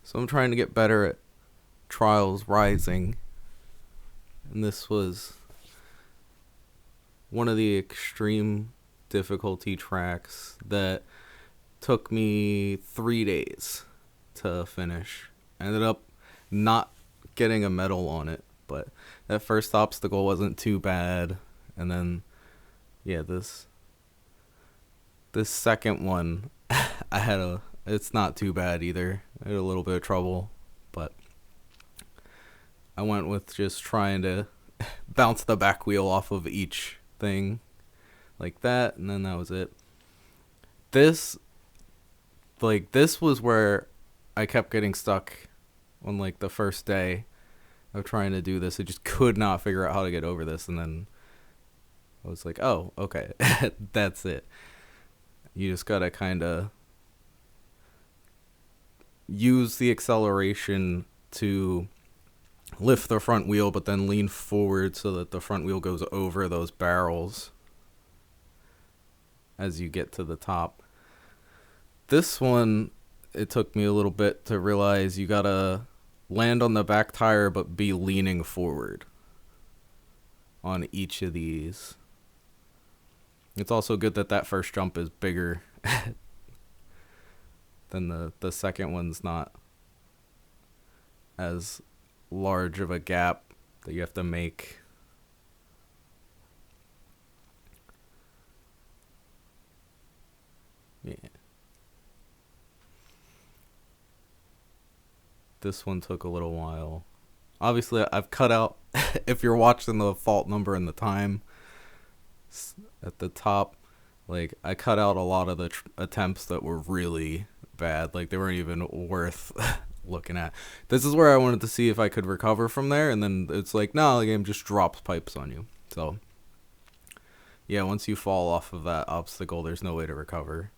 So I'm trying to get better at Trials Rising, and this was one of the extreme difficulty tracks that took me 3 days to finish. I ended up not getting a medal on it, but that first obstacle wasn't too bad, and then yeah, this second one, it's not too bad either. I had a little bit of trouble, but I went with just trying to bounce the back wheel off of each thing like that, and then that was it. This this was where I kept getting stuck on like the first day of trying to do this. I just could not figure out how to get over this, and then I was like, "Oh, okay. That's it." You just got to kind of use the acceleration to lift the front wheel, but then lean forward so that the front wheel goes over those barrels as you get to the top. This one, it took me a little bit to realize you gotta land on the back tire but be leaning forward on each of these. It's also good that that first jump is bigger than the second one's not as large of a gap that you have to make. Yeah. This one took a little while. Obviously, I've cut out, if you're watching the fault number and the time at the top, like, I cut out a lot of the attempts that were really bad. Like, they weren't even worth looking at. This is where I wanted to see if I could recover from there, and then it's like, no, the game just drops pipes on you. So, yeah, once you fall off of that obstacle, there's no way to recover.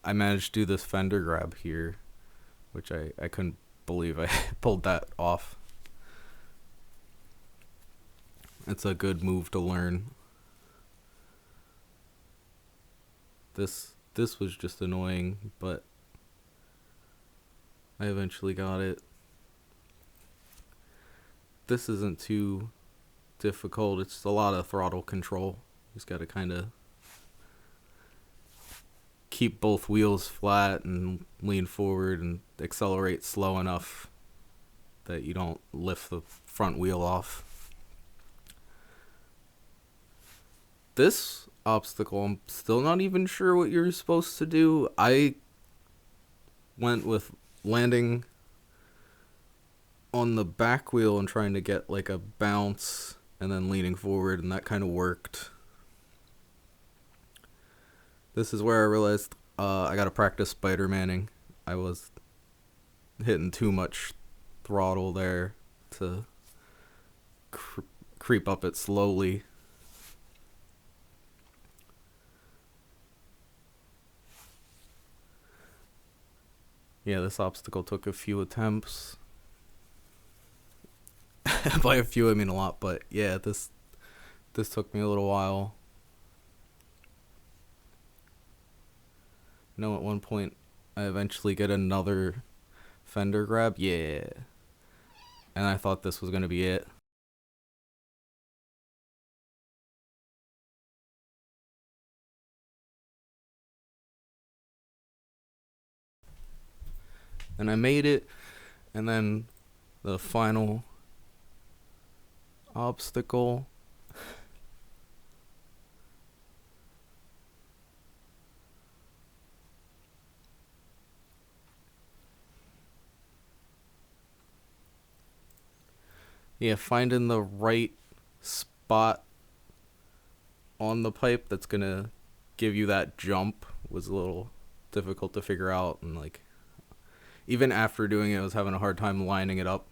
I managed to do this fender grab here, which I couldn't believe I pulled that off. It's a good move to learn. This was just annoying, but I eventually got it. This isn't too difficult. It's a lot of throttle control. You just got to kind of keep both wheels flat and lean forward and accelerate slow enough that you don't lift the front wheel off. This obstacle, I'm still not even sure what you're supposed to do. I went with landing on the back wheel and trying to get like a bounce and then leaning forward, and that kind of worked. This is where I realized I gotta practice Spider-Manning. I was hitting too much throttle there to creep up it slowly. Yeah, this obstacle took a few attempts. By a few, I mean a lot, but yeah, this took me a little while. You know, at one point, I eventually get another fender grab. Yeah. And I thought this was going to be it. And I made it. And then the final obstacle. Yeah, finding the right spot on the pipe that's going to give you that jump was a little difficult to figure out. And, like, even after doing it, I was having a hard time lining it up.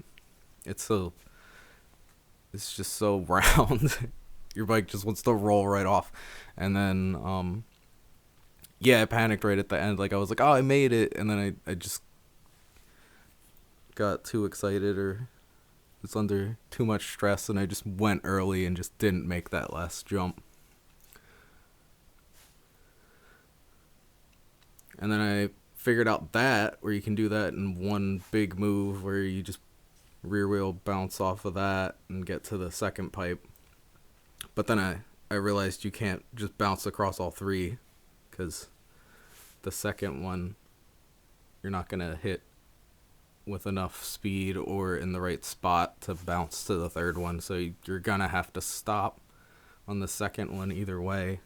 It's just so round. Your bike just wants to roll right off. And then, yeah, I panicked right at the end. Like, I was like, oh, I made it. And then I just got too excited or was under too much stress, and I just went early and just didn't make that last jump. And then I figured out that, where you can do that in one big move where you just rear wheel bounce off of that and get to the second pipe. But then I realized you can't just bounce across all three, because the second one you're not going to hit with enough speed or in the right spot to bounce to the third one. So you're going to have to stop on the second one either way.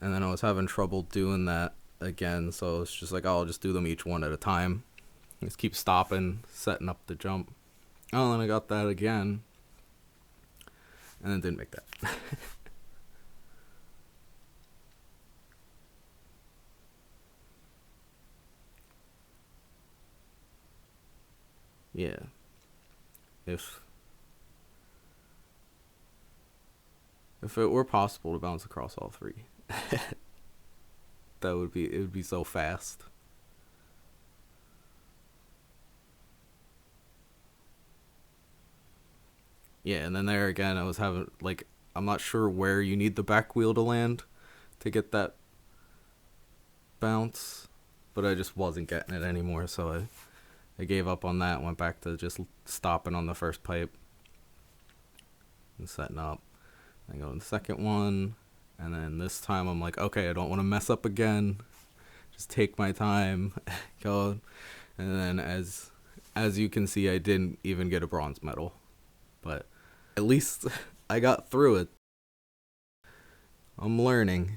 And then I was having trouble doing that again, so it's just like, oh, I'll just do them each one at a time. Just keep stopping, setting up the jump. Oh, and I got that again. And then didn't make that. Yeah. If it were possible to bounce across all three, it would be so fast. Yeah, and then there again, I was having, like, I'm not sure where you need the back wheel to land to get that bounce, but I just wasn't getting it anymore, so I gave up on that, went back to just stopping on the first pipe and setting up. I go to the second one, and then this time I'm like, okay, I don't want to mess up again. Just take my time, go. And then as you can see, I didn't even get a bronze medal, but at least I got through it. I'm learning.